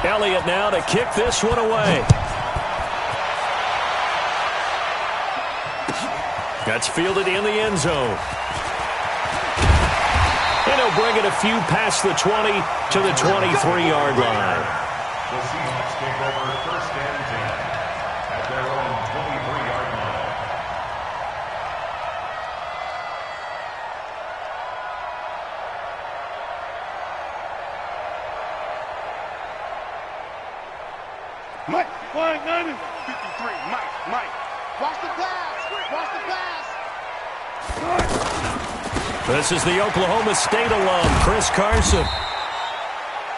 Elliott now to kick this one away. That's fielded in the end zone. And he'll bring it a few past the 20 to the 23-yard line. The Seahawks take over first and 10 at their own 23-yard line. Mike, flying 90. 53, Mike. Watch the pass. Watch the pass. This is the Oklahoma State alum, Chris Carson.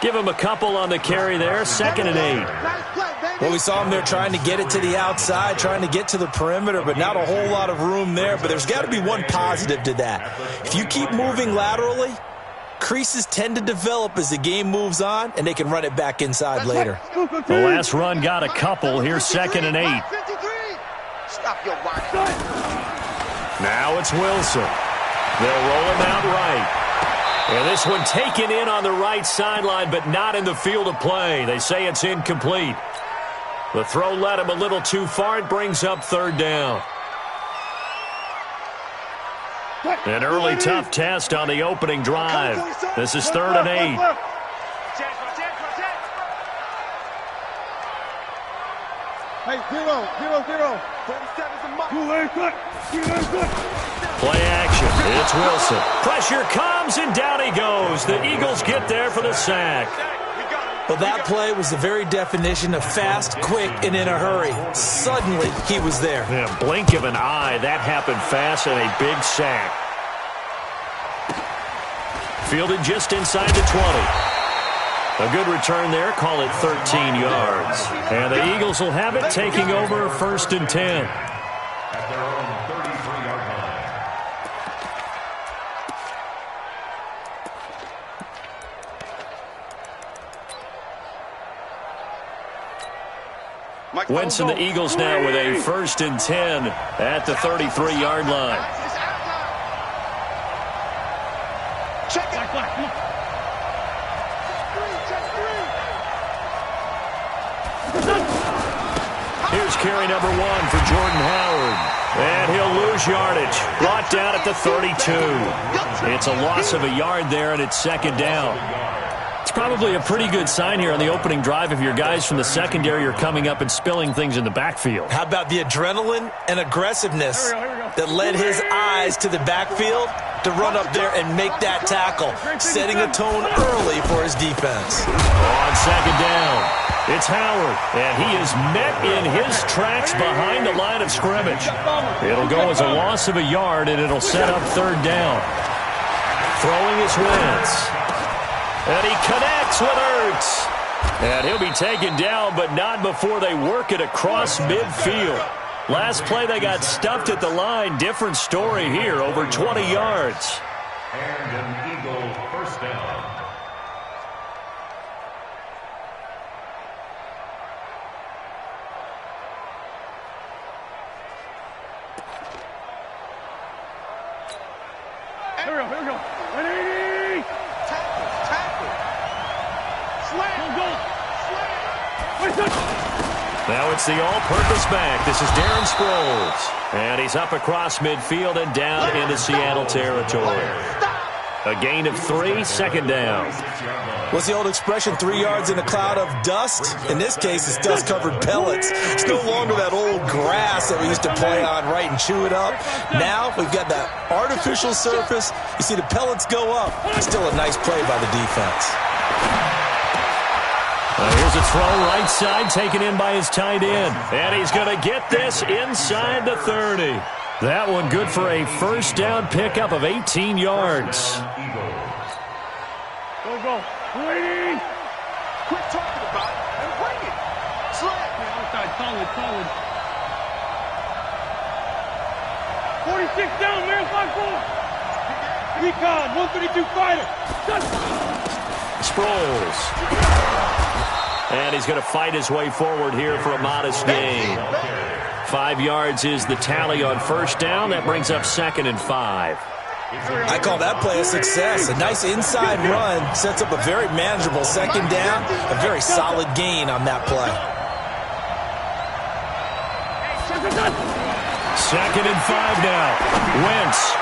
Give him a couple on the carry there, 2nd and 8. Well, we saw him there trying to get it to the outside, trying to get to the perimeter, but not a whole lot of room there. But there's got to be one positive to that. If you keep moving laterally, creases tend to develop as the game moves on, and they can run it back inside later. The last run got a couple. Here's 2nd and 8. Stop your watch. Now it's Wilson. They'll roll him out right. And this one taken in on the right sideline, but not in the field of play. They say it's incomplete. The throw led him a little too far. It brings up 3rd down. An early tough test on the opening drive. This is 3rd and 8. Hey, 0. 37's a mark. Play action. It's Wilson. Pressure comes, and down he goes. The Eagles get there for the sack. Well, that play was the very definition of fast, quick, and in a hurry. Suddenly, he was there. Yeah, blink of an eye. That happened fast, and a big sack. Fielded just inside the 20. A good return there. Call it 13 yards. And the Eagles will have it, taking over 1st and 10. At their own 33-yard line. Wentz and the Eagles now with a 1st and 10 at the 33-yard line. Check it. Here's carry number 1 for Jordan Howard. And he'll lose yardage. Brought down at the 32. It's a loss of a yard there, and it's 2nd down. It's probably a pretty good sign here on the opening drive if your guys from the secondary are coming up and spilling things in the backfield. How about the adrenaline and aggressiveness that led his eyes to the backfield to run up there and make that tackle, setting a tone early for his defense. On 2nd down, it's Howard, and he is met in his tracks behind the line of scrimmage. It'll go as a loss of a yard, and it'll set up 3rd down. Throwing his Wentz. And he connects with Ertz. And he'll be taken down, but not before they work it across midfield. Last play, they got stuffed at the line. Different story here, over 20 yards. And an Eagle first down. Here we go. 180. Tackle. Slam. Go. Now it's the all-purpose back. This is Darren Sproles. And he's up across midfield and down into Seattle territory. A gain of 3, 2nd down. What's the old expression, 3 yards in a cloud of dust? In this case, it's dust-covered pellets. It's no longer that old grass that we used to play on, right, and chew it up. Now we've got that artificial surface. You see the pellets go up. Still a nice play by the defense. Here's a throw right side, taken in by his tight end. And he's going to get this inside the 30. That one good for a 1st down pickup of 18 yards. Go. 180. Quit talking about it and bring it. Slap. Outside, solid. 46 down, marathon 4. Recon, 132 fighter. Sproles. And he's going to fight his way forward here for a modest gain. 5 yards is the tally on 1st down. That brings up 2nd and 5. I call that play a success. A nice inside run sets up a very manageable second down, a very solid gain on that play. 2nd and 5 now. Wentz.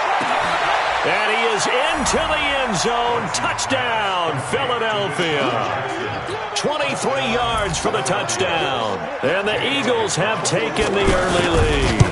And he is into the end zone. Touchdown, Philadelphia. 23 yards for the touchdown. And the Eagles have taken the early lead.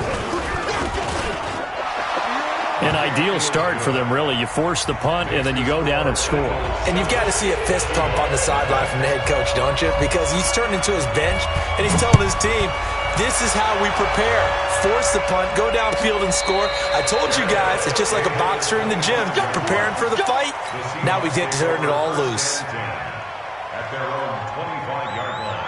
An ideal start for them, really. You force the punt, and then you go down and score. And you've got to see a fist pump on the sideline from the head coach, don't you? Because he's turned into his bench, and he's telling his team, this is how we prepare. Force the punt, go downfield and score. I told you guys, it's just like a boxer in the gym, preparing for the fight. Now we get to turn it all loose. At their own 25-yard line.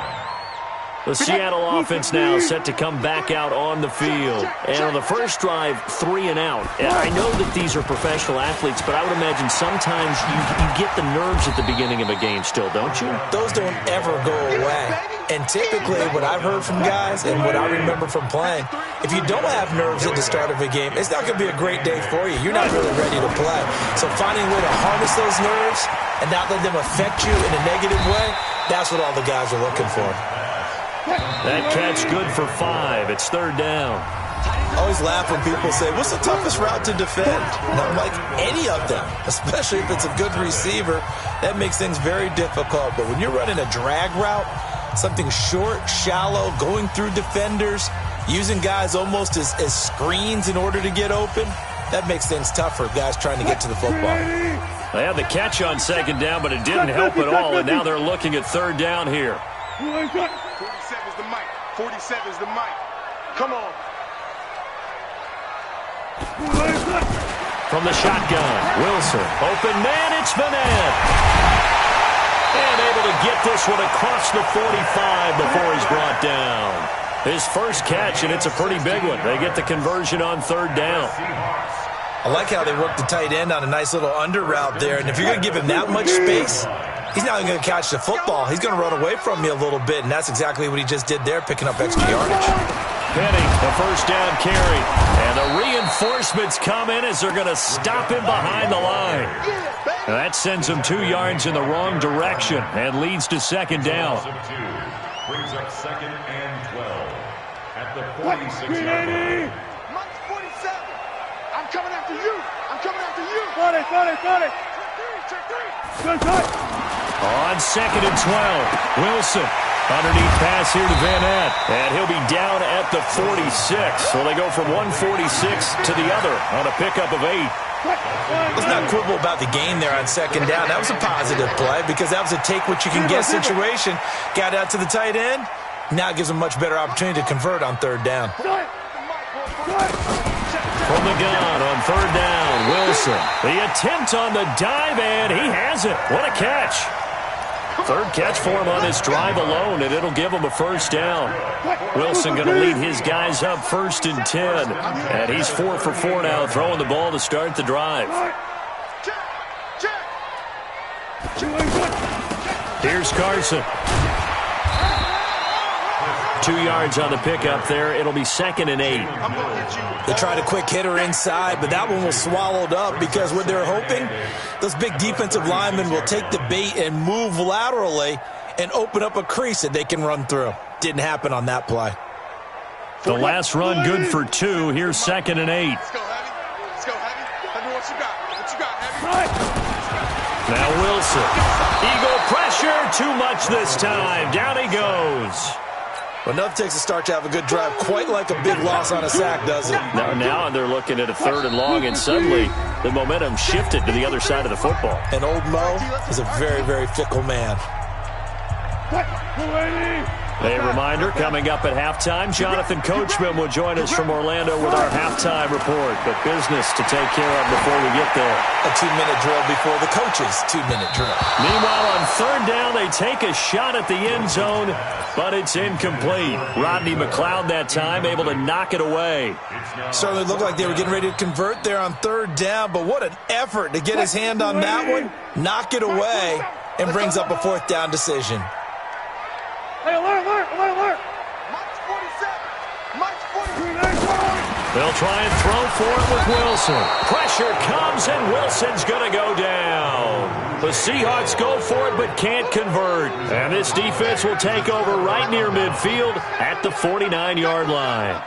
The Seattle offense now set to come back out on the field. And on the first drive, 3 and out. And I know that these are professional athletes, but I would imagine sometimes you get the nerves at the beginning of a game still, don't you? Those don't ever go away. And typically, what I've heard from guys and what I remember from playing, if you don't have nerves at the start of a game, it's not going to be a great day for you. You're not really ready to play. So finding a way to harness those nerves and not let them affect you in a negative way, that's what all the guys are looking for. That catch good for 5. It's 3rd down. I always laugh when people say, what's the toughest route to defend? And I'm like, any of them, especially if it's a good receiver. That makes things very difficult. But when you're running a drag route, something short, shallow, going through defenders, using guys almost as screens in order to get open, that makes things tough for guys trying to get to the football. They had the catch on 2nd down, but it didn't help at all. And now they're looking at 3rd down here. 47's the mic. 47's the mic. Come on. From the shotgun, Wilson. Open man, it's Vanette. And able to get this one across the 45 before he's brought down. His first catch, and it's a pretty big one. They get the conversion on 3rd down. I like how they work the tight end on a nice little under route there. And if you're going to give him that much space, he's not going to catch the football. He's going to run away from you a little bit, and that's exactly what he just did there, picking up extra yardage. Penny, the first down carry. And the reinforcements come in as they're going to stop him behind the line. And that sends him 2 yards in the wrong direction and leads to 2nd down. Brings up 2nd and 12 at the 46-yard line. Mike's 47. I'm coming after you. I'm coming after you. Got it. Check three. Good. On 2nd and 12, Wilson. Underneath pass here to Vanette. And he'll be down at the 46. So they go from 146 to the other on a pickup of 8. Let's not quibble about the gain there on 2nd down. That was a positive play because that was a take-what-you-can-get situation. Got out to the tight end. Now it gives him a much better opportunity to convert on 3rd down. From the gun on 3rd down, Wilson. The attempt on the dive, and he has it. What a catch. 3rd catch for him on this drive alone, and it'll give him a first down. Wilson going to lead his guys up 1st and 10. And he's 4 for 4 now, throwing the ball to start the drive. Here's Carson. 2 yards on the pickup there. It'll be 2nd and 8. They tried a quick hitter inside, but that one was swallowed up because what they're hoping, those big defensive linemen will take the bait and move laterally and open up a crease that they can run through. Didn't happen on that play. The last run good for 2. Here's 2nd and 8. Let's go, Heavy. Let's go, Heavy. Let me what you got. What you got, Heavy? Now Wilson. Eagle pressure. Too much this time. Down he goes. Well, enough takes a start to have a good drive, quite like a big loss on a sack, does it? Now they're looking at a 3rd and long, and suddenly the momentum shifted to the other side of the football. And old Mo is a very, very fickle man. A reminder, coming up at halftime, Jonathan Coachman will join us from Orlando with our halftime report. But business to take care of before we get there. A 2-minute drill before the coach's 2-minute drill. Meanwhile, on 3rd down, they take a shot at the end zone, but it's incomplete. Rodney McLeod that time able to knock it away. Certainly looked like they were getting ready to convert there on 3rd down, but what an effort to get his hand on that one, knock it away, and brings up a 4th down decision. Hey, alert. Mike's 47. Mike's 47. They'll try and throw for it with Wilson. Pressure comes, and Wilson's going to go down. The Seahawks go for it but can't convert. And this defense will take over right near midfield at the 49-yard line.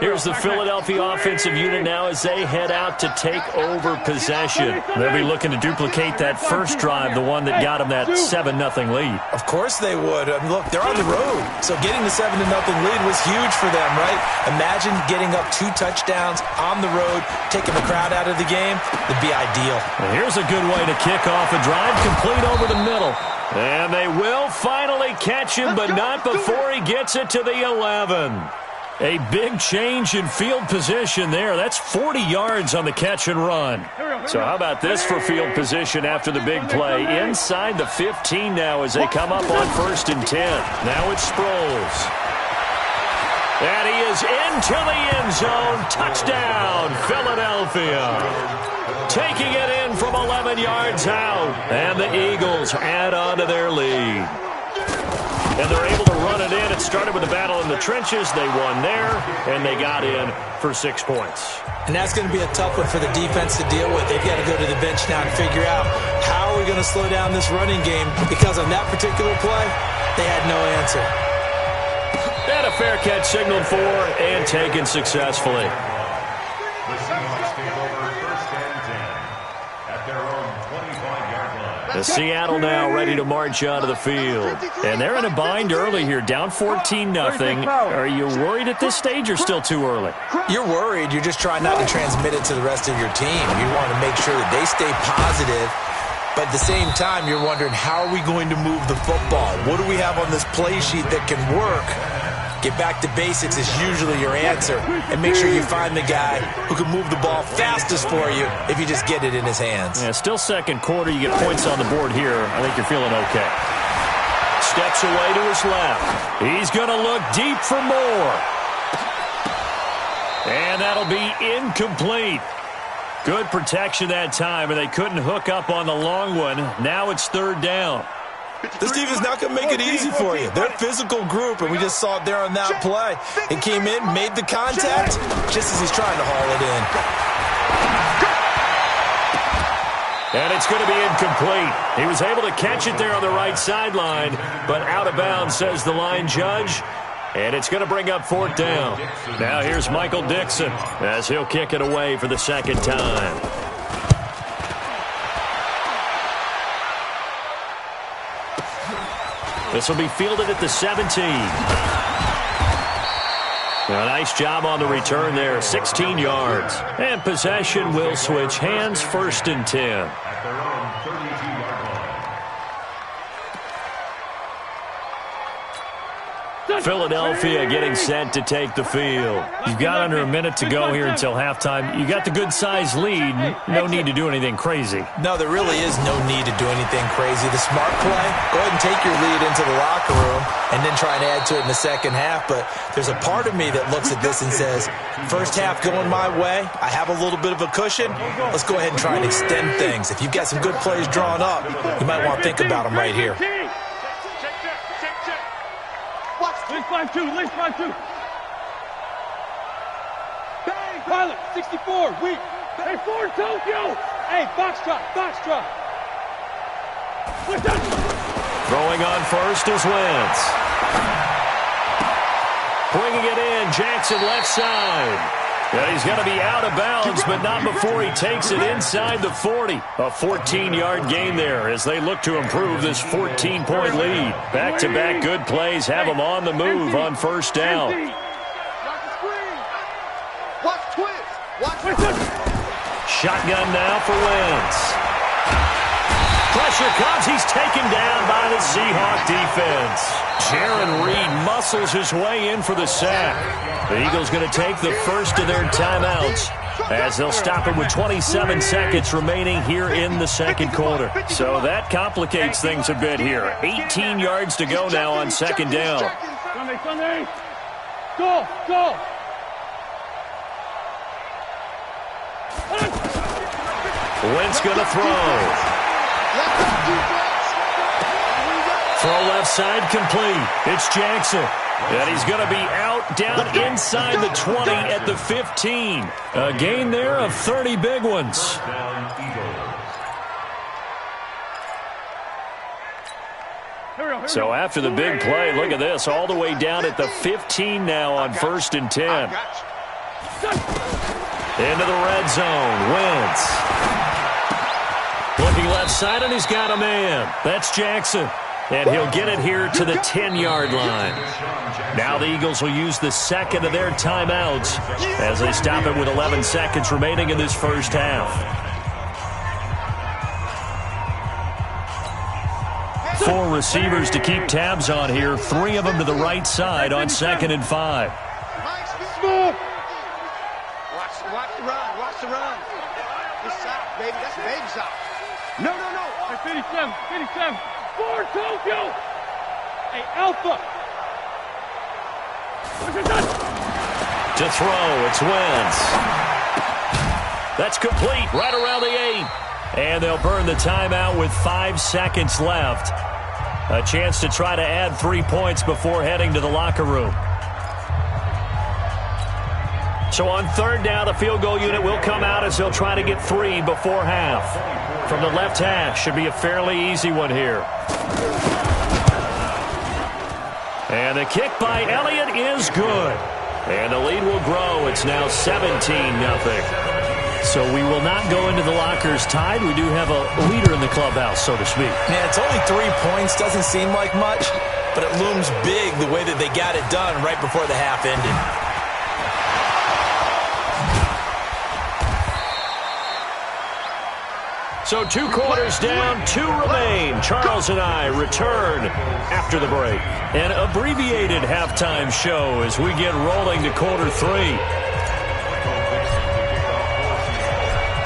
Here's the Philadelphia offensive unit now as they head out to take over possession. They'll be looking to duplicate that first drive, the one that got them that 7-0 lead. Of course they would. I mean, look, they're on the road, so getting the 7-0 lead was huge for them, right? Imagine getting up 2 touchdowns on the road, taking the crowd out of the game. It'd be ideal. And here's a good way to kick off a drive, complete over the middle. And they will finally catch him, but not before he gets it to the 11. A big change in field position there. That's 40 yards on the catch and run. So how about this for field position after the big play? Inside the 15 now as they come up on 1st and 10. Now it's Sproles. And he is into the end zone. Touchdown, Philadelphia. Taking it in from 11 yards out. And the Eagles add on to their lead. And they're able to run it in. It started with a battle in the trenches. They won there, and they got in for 6 points. And that's going to be a tough one for the defense to deal with. They've got to go to the bench now and figure out how are we going to slow down this running game, because on that particular play, they had no answer. And a fair catch signaled for and taken successfully. The Seahawks take over 1st and 10 at their own 25-yard line. The Seattle now ready to march onto the field. And they're in a bind early here, down 14-0. Are you worried at this stage or still too early? You're worried. You're just trying not to transmit it to the rest of your team. You want to make sure that they stay positive. But at the same time, you're wondering, how are we going to move the football? What do we have on this play sheet that can work? Get back to basics is usually your answer. And make sure you find the guy who can move the ball fastest for you if you just get it in his hands. Yeah, still second quarter. You get points on the board here. I think you're feeling okay. Steps away to his left. He's going to look deep for more. And that'll be incomplete. Good protection that time, and they couldn't hook up on the long one. Now it's 3rd down. This defense is not going to make it easy for you. They're a physical group, and we just saw it there on that play. It came in, made the contact, just as he's trying to haul it in. And it's going to be incomplete. He was able to catch it there on the right sideline, but out of bounds, says the line judge. And it's going to bring up 4th down. Now here's Michael Dixon as he'll kick it away for the 2nd time. This will be fielded at the 17. A nice job on the return there, 16 yards. And possession will switch hands, 1st and 10. At their own 32-yard line. Philadelphia getting set to take the field. You've got under a minute to go here until halftime. You got the good-sized lead. No need to do anything crazy. No, there really is no need to do anything crazy. The smart play, go ahead and take your lead into the locker room and then try and add to it in the second half. But there's a part of me that looks at this and says, first half going my way, I have a little bit of a cushion. Let's go ahead and try and extend things. If you've got some good plays drawn up, you might want to think about them right here. Link 5-2, link 5-2. Bang, pilot, 64, weak. Hey, Ford, Tokyo. Hey, box drop. Throwing on first is Wentz. Bringing it in, Jackson left side. Yeah, he's going to be out of bounds, but not before he takes it inside the 40. A 14-yard gain there as they look to improve this 14-point lead. Back-to-back good plays have them on the move on 1st down. Shotgun now for Wentz. Pressure comes. He's taken down by the Seahawk defense. Jaron Reed muscles his way in for the sack. The Eagles going to take the first of their timeouts as they'll stop it with 27 seconds remaining here in the 2nd quarter. So that complicates things a bit here. 18 yards to go now on 2nd down. Sunday. Go. Wentz going to throw. Throw left side complete. It's Jackson. And he's going to be out down inside the 20 at the 15. A gain there of 30 big ones. So after the big play, look at this, all the way down at the 15 now on 1st and 10. Into the red zone, Wentz. Looking left side, and he's got a man. That's Jackson. And he'll get it here to the 10-yard line. Now the Eagles will use the second of their timeouts as they stop it with 11 seconds remaining in this first half. 4 receivers to keep tabs on here. 3 of them to the right side on 2nd and 5. Watch the run. Watch the run. It's south, baby. That's baby south. No. Hey, 57. 4 Tokyo. Hey, Alpha. To throw, it's Wentz. That's complete right around the 8. And they'll burn the timeout with 5 seconds left. A chance to try to add 3 points before heading to the locker room. So on 3rd down, the field goal unit will come out as they'll try to get 3 before half. From the left hash, should be a fairly easy one here. And the kick by Elliott is good. And the lead will grow. It's now 17-0. So we will not go into the lockers tied. We do have a leader in the clubhouse, so to speak. Yeah, it's only 3 points. Doesn't seem like much, but it looms big the way that they got it done right before the half ended. So 2 quarters down, 2 remain. Charles and I return after the break. An abbreviated halftime show as we get rolling to quarter 3.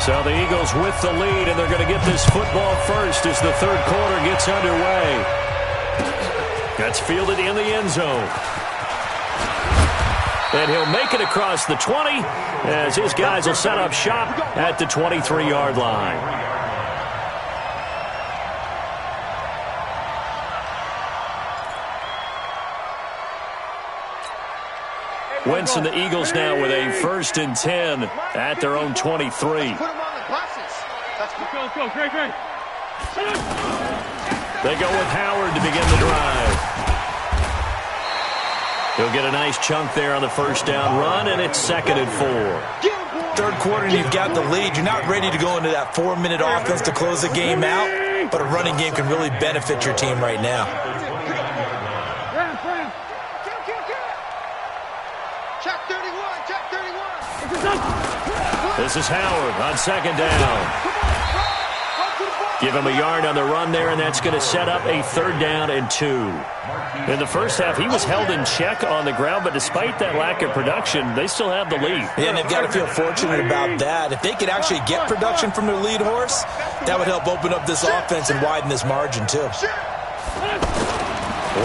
So the Eagles with the lead, and they're going to get this football first as the 3rd quarter gets underway. That's fielded in the end zone. And he'll make it across the 20 as his guys will set up shop at the 23-yard line. Wentz and the Eagles now with a 1st and 10 at their own 23. Put them on the buses. Let's go. Great. They go with Howard to begin the drive. He'll get a nice chunk there on the 1st down run, and it's 2nd and 4. 3rd quarter, and you've got the lead. You're not ready to go into that 4-minute offense to close the game out, but a running game can really benefit your team right now. This is Howard on 2nd down. Give him a yard on the run there, and that's going to set up a 3rd down and 2. In the first half, he was held in check on the ground, but despite that lack of production, they still have the lead. Yeah, and they've got to feel fortunate about that. If they could actually get production from their lead horse, that would help open up this offense and widen this margin, too.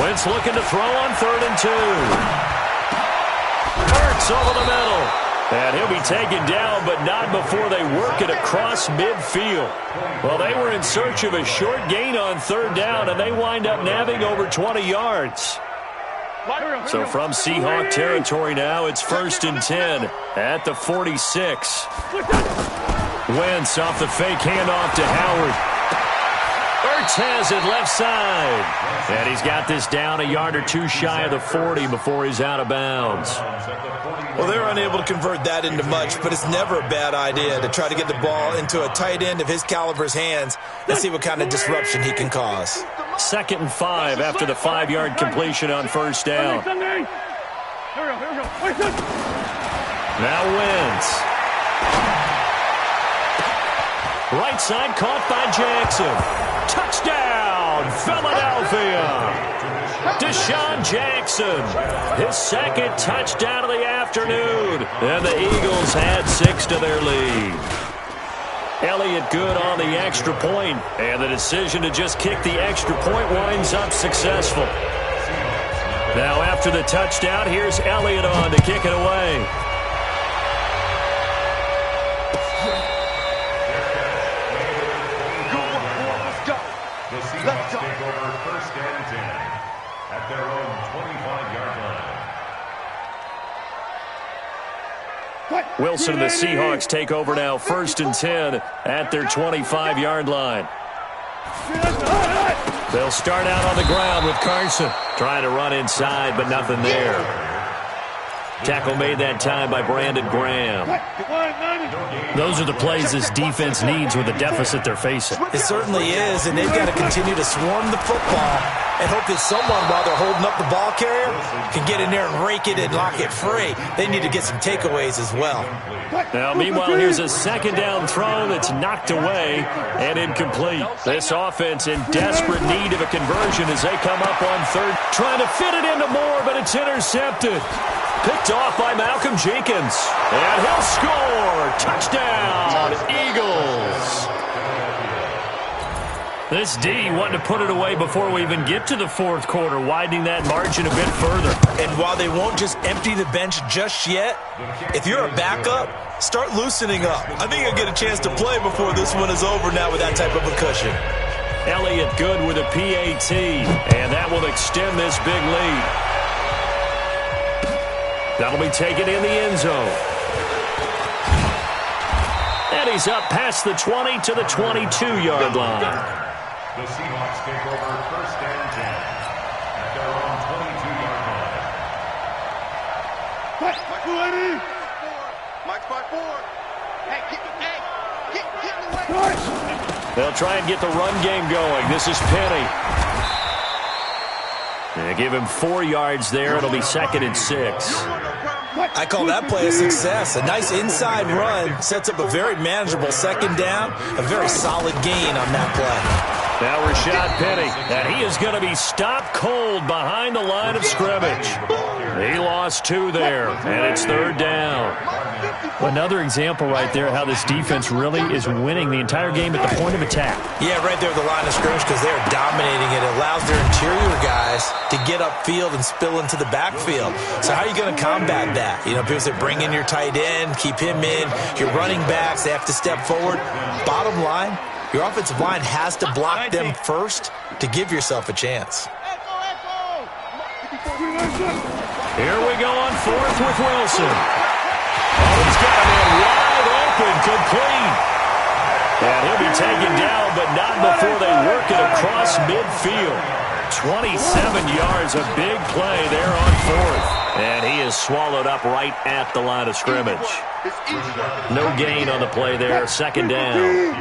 Wentz looking to throw on 3rd and 2. Hurts over the middle. And he'll be taken down, but not before they work it across midfield. Well, they were in search of a short gain on 3rd down, and they wind up nabbing over 20 yards. So from Seahawk territory now, it's 1st and 10 at the 46. Wentz off the fake handoff to Howard. Ertz has it left side. And he's got this down a yard or 2 shy of the 40 before he's out of bounds. Well, they're unable to convert that into much, but it's never a bad idea to try to get the ball into a tight end of his caliber's hands and see what kind of disruption he can cause. 2nd and 5 after the 5-yard completion on 1st down. Now Wentz. Right side caught by Jackson. Touchdown, Philadelphia. Deshaun Jackson, his 2nd touchdown of the afternoon. And the Eagles add 6 to their lead. Elliott good on the extra point, and the decision to just kick the extra point winds up successful. Now after the touchdown, here's Elliott on to kick it away. The Seahawks take over 1st and 10 at their own 25-yard line. Wilson and the Seahawks take over now, 1st and 10 at their 25-yard line. They'll start out on the ground with Carson. Trying to run inside, but nothing there. Tackle made that time by Brandon Graham. Those are the plays this defense needs with the deficit they're facing. It certainly is, and they've got to continue to swarm the football and hope that someone, while they're holding up the ball carrier, can get in there and rake it and lock it free. They need to get some takeaways as well. Now, meanwhile, here's a 2nd down throw that's knocked away and incomplete. This offense in desperate need of a conversion as they come up on 3rd. Trying to fit it into Moore, but it's intercepted. Picked off by Malcolm Jenkins. And he'll score. Touchdown, Eagles. This D wanting to put it away before we even get to the 4th quarter, widening that margin a bit further. And while they won't just empty the bench just yet, if you're a backup, start loosening up. I think you'll get a chance to play before this one is over now with that type of a cushion. Elliott good with a PAT, and that will extend this big lead. That'll be taken in the end zone. And he's up past the 20 to the 22-yard line. The Seahawks take over 1st and 10 at their own 22-yard line. Mike 5-4. Hey, get in the way. They'll try and get the run game going. This is Penny. They give him 4 yards there. It'll be 2nd and 6. I call that play a success. A nice inside run sets up a very manageable 2nd down. A very solid gain on that play. Now Rashad Penny, and he is going to be stopped cold behind the line of scrimmage. He lost 2 there, and it's 3rd down. Another example right there how this defense really is winning the entire game at the point of attack. Yeah, right there at the line of scrimmage because they're dominating it. It allows their interior guys to get upfield and spill into the backfield. So how are you going to combat that? You know, people say bring in your tight end, keep him in. Your running backs, they have to step forward. Bottom line, your offensive line has to block them first to give yourself a chance. Here we go on 4th with Wilson. Oh, he's got a man wide open, complete. And he'll be taken down, but not before they work it across midfield. 27 yards, a big play there on 4th. And he is swallowed up right at the line of scrimmage. No gain on the play there, 2nd down.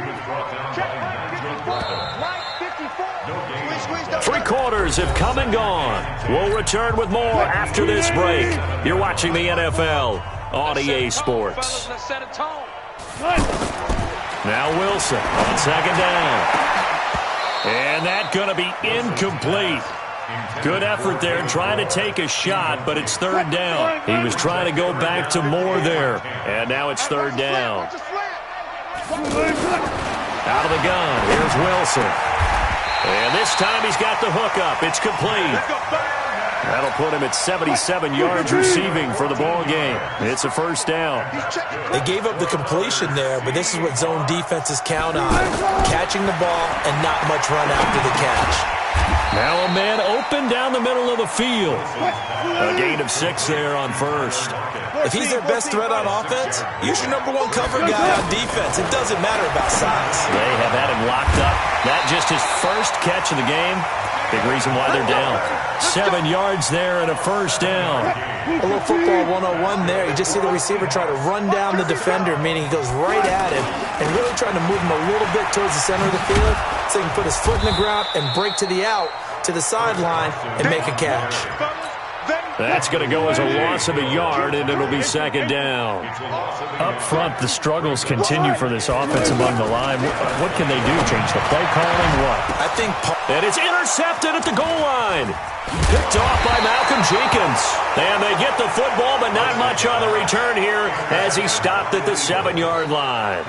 3 quarters have come and gone. We'll return with more after this break. You're watching the NFL on EA Sports. Now Wilson on 2nd down. And that's going to be incomplete. Good effort there trying to take a shot, but it's 3rd down. He was trying to go back to Moore there. And now it's 3rd down. Out of the gun, here's Wilson. And this time he's got the hook up. It's complete. That'll put him at 77 yards receiving for the ball game. It's a 1st down. They gave up the completion there, but this is what zone defenses count on. Catching the ball and not much run after the catch. Now a man open down the middle of the field. A gain of 6 there on 1st. If he's their best threat on offense, use your #1 cover guy on defense. It doesn't matter about size. They have had him locked up. That just his 1st catch of the game. Big reason why they're down. 7 yards there and a 1st down. A little football 101 there. You just see the receiver try to run down the defender, meaning he goes right at him and really trying to move him a little bit towards the center of the field so he can put his foot in the ground and break to the out, to the sideline, and make a catch. That's going to go as a loss of a yard, and it'll be 2nd down. Up front, the struggles continue for this offense among the line. What can they do? Change the play calling? What? I think... And it's intercepted at the goal line. Picked off by Malcolm Jenkins. And they get the football, but not much on the return here as he stopped at the 7-yard line.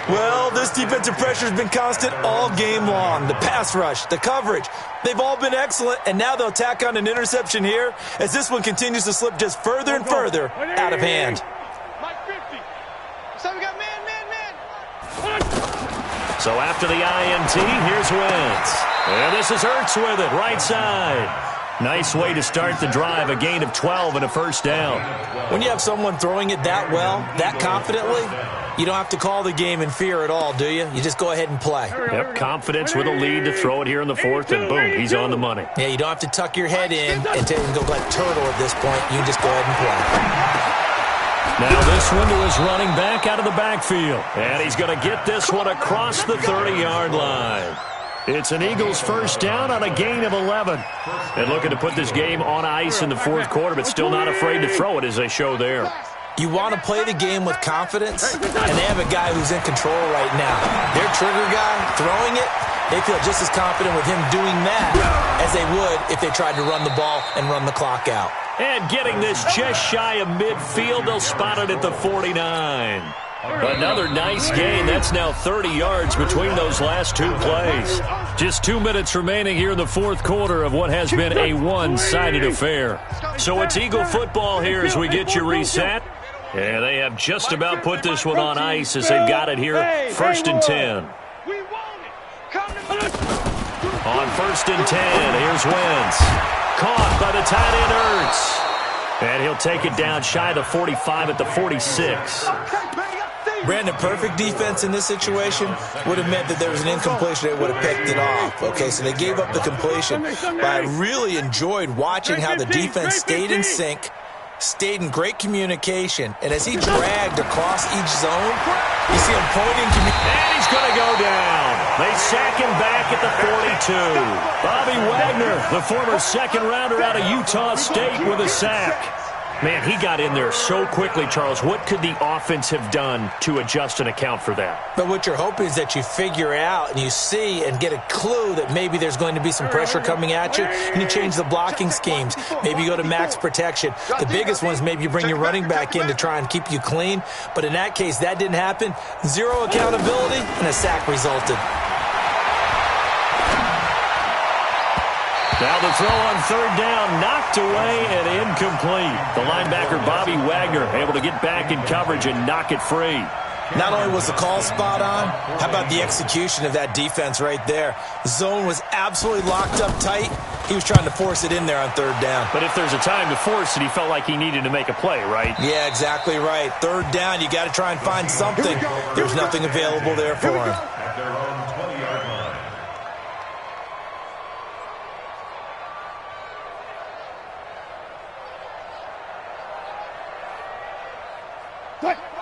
Well, this defensive pressure has been constant all game long. The pass rush, the coverage, they've all been excellent, and now they'll tack on an interception here as this one continues to slip just further and further out of hand. So after the INT, here's Wentz. And this is Ertz with it, right side. Nice way to start the drive, a gain of 12 and a first down. When you have someone throwing it that well, that confidently, you don't have to call the game in fear at all, do you? You just go ahead and play. Yep, confidence with a lead to throw it here in the fourth, and boom, he's on the money. Yeah, you don't have to tuck your head in and go like turtle at this point. You can just go ahead and play. Now this one to his running back out of the backfield. And he's going to get this one across the 30-yard line. It's an Eagles first down on a gain of 11. And looking to put this game on ice in the fourth quarter, but still not afraid to throw it as they show there. You want to play the game with confidence, and they have a guy who's in control right now. Their trigger guy throwing it, they feel just as confident with him doing that as they would if they tried to run the ball and run the clock out. And getting this just shy of midfield, they'll spot it at the 49. Another nice gain. That's now 30 yards between those last two plays. Just 2 minutes remaining here in the fourth quarter of what has been a one-sided affair. So it's Eagle football here as we get you reset. Yeah, they have just about put this one on ice as they've got it here. First and 10. On first and 10, here's Wentz. Caught by the tight end Ertz. And he'll take it down shy of the 45 at the 46. Brandon, perfect defense in this situation would have meant that there was an incompletion. They would have picked it off. Okay, so they gave up the completion. But I really enjoyed watching how the defense stayed in sync, stayed in great communication. And as he dragged across each zone, you see him pointing. And he's going to go down. They sack him back at the 42. Bobby Wagner, the former second-rounder out of Utah State, with a sack. Man, he got in there so quickly, Charles. What could the offense have done to adjust and account for that? But what you're hoping is that you figure out and you see and get a clue that maybe there's going to be some pressure coming at you, and you change the blocking schemes. Maybe you go to max protection. The biggest one is maybe you bring your running back in to try and keep you clean. But in that case, that didn't happen. Zero accountability, and a sack resulted. Now the throw on third down, knocked away and incomplete. The linebacker, Bobby Wagner, able to get back in coverage and knock it free. Not only was the call spot on, how about the execution of that defense right there? Zone was absolutely locked up tight. He was trying to force it in there on third down. But if there's a time to force it, he felt like he needed to make a play, right? Yeah, exactly right. Third down, you got to try and find something. There's nothing available there for him. At their own 20-yard line.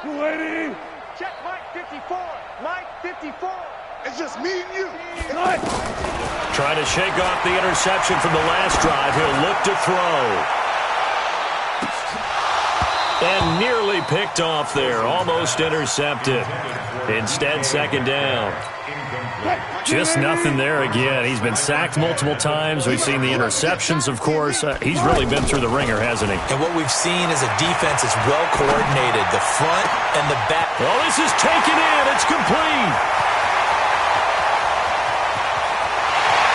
Lady. Check Mike 54. Mike 54. It's just me and you. Trying to shake off the interception from the last drive. He'll look to throw. And nearly picked off there. Almost intercepted. Instead, second down. Just nothing there again. He's been sacked multiple times. We've seen the interceptions, of course. He's really been through the ringer, hasn't he? And what we've seen is a defense that's well coordinated, the front and the back. Oh, this is taken in. It's complete.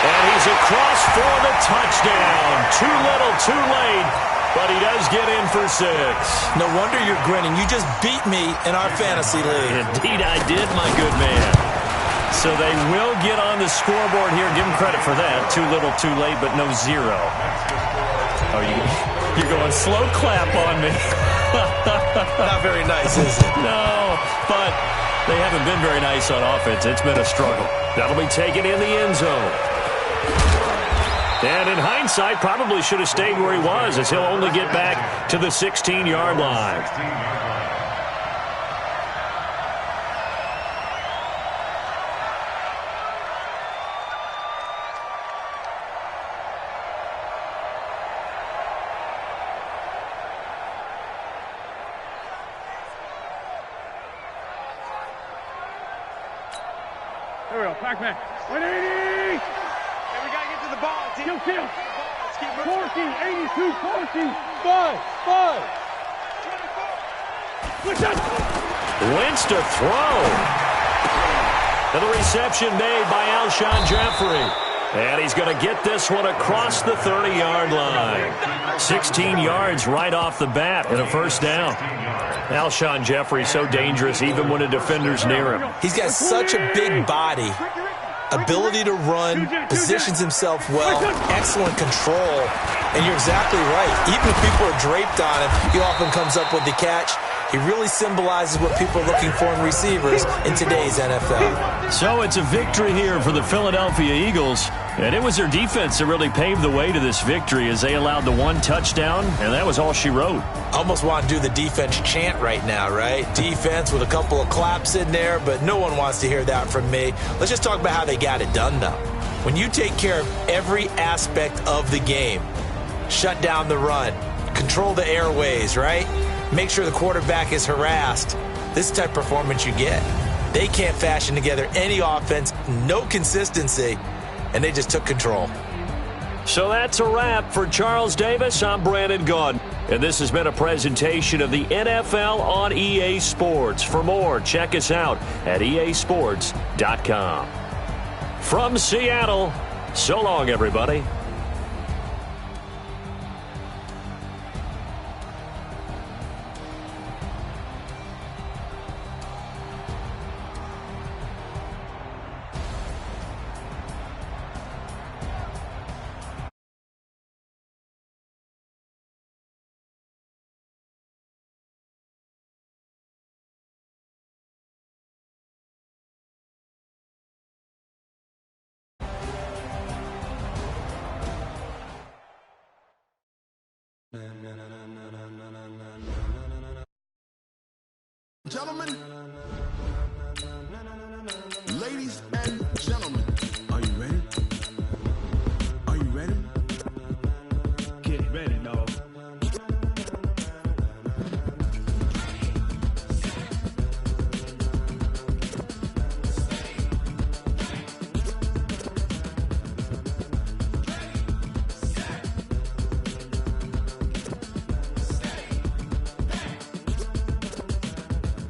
And he's across for the touchdown. Too little, too late. But he does get in for 6. No wonder you're grinning. You just beat me in our fantasy league. Indeed I did, my good man. So they will get on the scoreboard here. Give him credit for that. Too little, too late, but no 0. Oh, you're going slow clap on me. Not very nice, is it? No, but they haven't been very nice on offense. It's been a struggle. That'll be taken in the end zone. And in hindsight, probably should have stayed where he was, as he'll only get back to the 16-yard line. Here we go, Pac-Man. 180! And we got to get to the ball, team. Kill. Let's keep moving. 14, 82, 14, 5. Wentz to throw. And the reception made by Alshon Jeffrey. And he's going to get this one across the 30-yard line. 16 yards right off the bat and a first down. Alshon Jeffrey so dangerous even when a defender's near him. He's got such a big body ability to run, positions himself well, excellent control. And you're exactly right. Even if people are draped on him, he often comes up with the catch. He really symbolizes what people are looking for in receivers in today's NFL. So it's a victory here for the Philadelphia Eagles. And it was their defense that really paved the way to this victory as they allowed the one touchdown, and that was all she wrote. Almost want to do the defense chant right now, right? Defense with a couple of claps in there, but no one wants to hear that from me. Let's just talk about how they got it done, though. When you take care of every aspect of the game, shut down the run, control the airways, right? Make sure the quarterback is harassed. This is the type of performance you get. They can't fashion together any offense, no consistency, and they just took control. So that's a wrap for Charles Davis. I'm Brandon Gaudin, and this has been a presentation of the NFL on EA Sports. For more, check us out at easports.com. From Seattle, so long, everybody. Gentlemen, ladies and gentlemen, are you ready? Are you ready? Get ready, dog.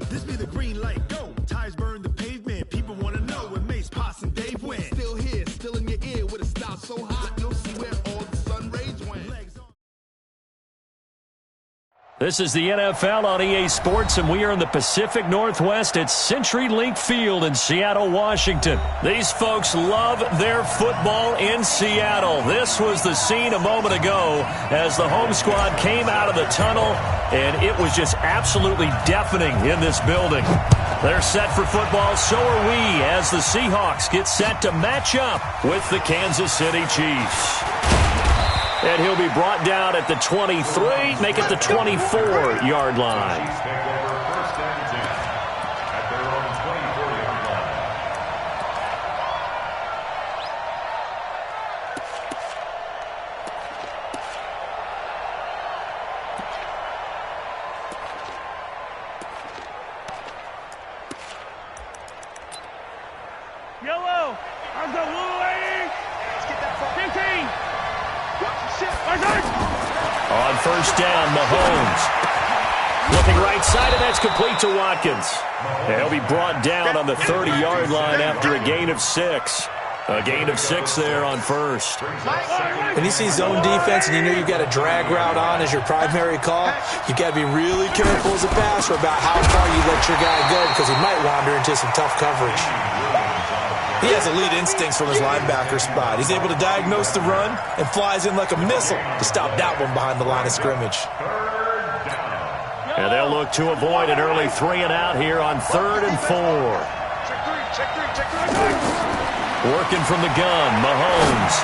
This be the green light, go. Tires burn the pavement. People want to know when Mace, Potts, and Dave went. Still here, still in your ear with a style so hot, you'll see where all the sun rays went. Legs on. This is the NFL on EA Sports, and we are in the Pacific Northwest at CenturyLink Field in Seattle, Washington. These folks love their football in Seattle. This was the scene a moment ago as the home squad came out of the tunnel, and it was just absolutely deafening in this building. They're set for football, so are we, as the Seahawks get set to match up with the Kansas City Chiefs. And he'll be brought down at the 23, make it the 24-yard line. Chiefs take over first and 10 at their own 24-yard line. Yellow. How's the blue lady? Let's get that ball. 15. On first down, Mahomes. Looking right side, and that's complete to Watkins. And he'll be brought down on the 30-yard line after a gain of 6. A gain of 6 there on first. When you see zone defense and you know you've got a drag route on as your primary call, you've got to be really careful as a passer about how far you let your guy go because he might wander into some tough coverage. He has elite instincts from his linebacker spot. He's able to diagnose the run and flies in like a missile to stop that one behind the line of scrimmage. And they'll look to avoid an early 3-and-out here on 3rd and 4. Working from the gun, Mahomes.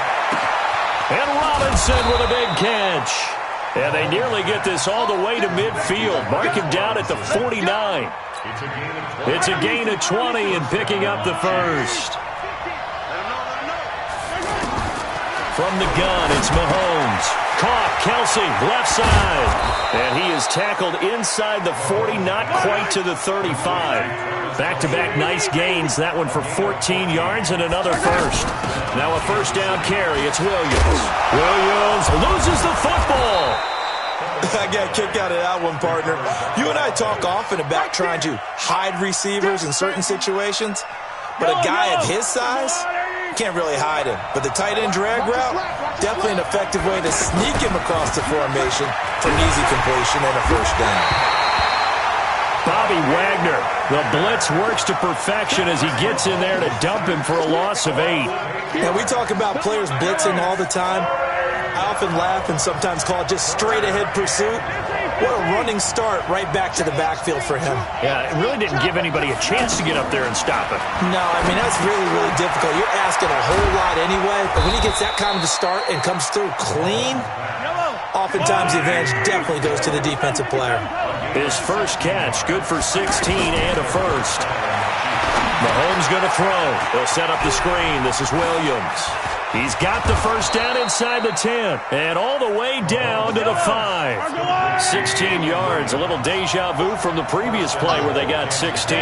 And Robinson with a big catch. And they nearly get this all the way to midfield. Mark him down at the 49. It's a gain of 20 and picking up the first. From the gun, it's Mahomes. Caught, Kelsey, left side. And he is tackled inside the 40, not quite to the 35. Back-to-back nice gains. That one for 14 yards and another first. Now a first down carry. It's Williams. Williams loses the football. I got a kick out of that one, partner. You and I talk often about trying to hide receivers in certain situations, but a guy of his size can't really hide him. But the tight end drag route, definitely an effective way to sneak him across the formation for an easy completion and a first down. Bobby Wagner. The blitz works to perfection as he gets in there to dump him for a loss of 8. Yeah, we talk about players blitzing all the time. I often laugh and sometimes call it just straight-ahead pursuit. What a running start right back to the backfield for him. Yeah, it really didn't give anybody a chance to get up there and stop him. No, I mean, that's really, really difficult. You're asking a whole lot anyway, but when he gets that kind of a start and comes through clean, oftentimes the advantage definitely goes to the defensive player. His first catch, good for 16 and a first. Mahomes going to throw. He'll set up the screen. This is Williams. He's got the first down inside the 10 and all the way down to the 5. 16 yards, a little deja vu from the previous play where they got 16.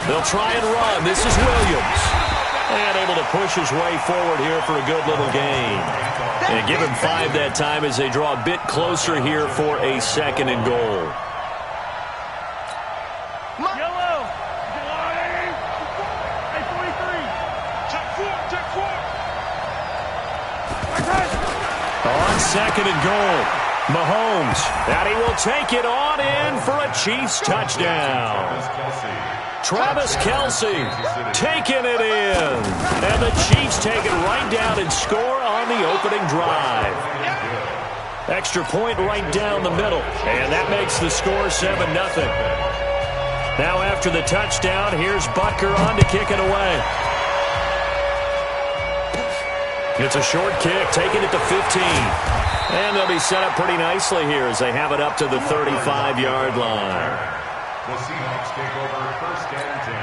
They'll try and run. This is Williams. And able to push his way forward here for a good little gain. And give him 5 that time as they draw a bit closer here for a 2nd and goal. On 2nd and goal, Mahomes. And he will take it on in for a Chiefs touchdown. Travis Kelce taking it in. And the Chiefs take it right down and score on the opening drive. Extra point right down the middle. And that makes the score 7-0. Now after the touchdown, here's Butker on to kick it away. It's a short kick, taking it to 15. And they'll be set up pretty nicely here as they have it up to the 35-yard line. The Seahawks take over 1st and 10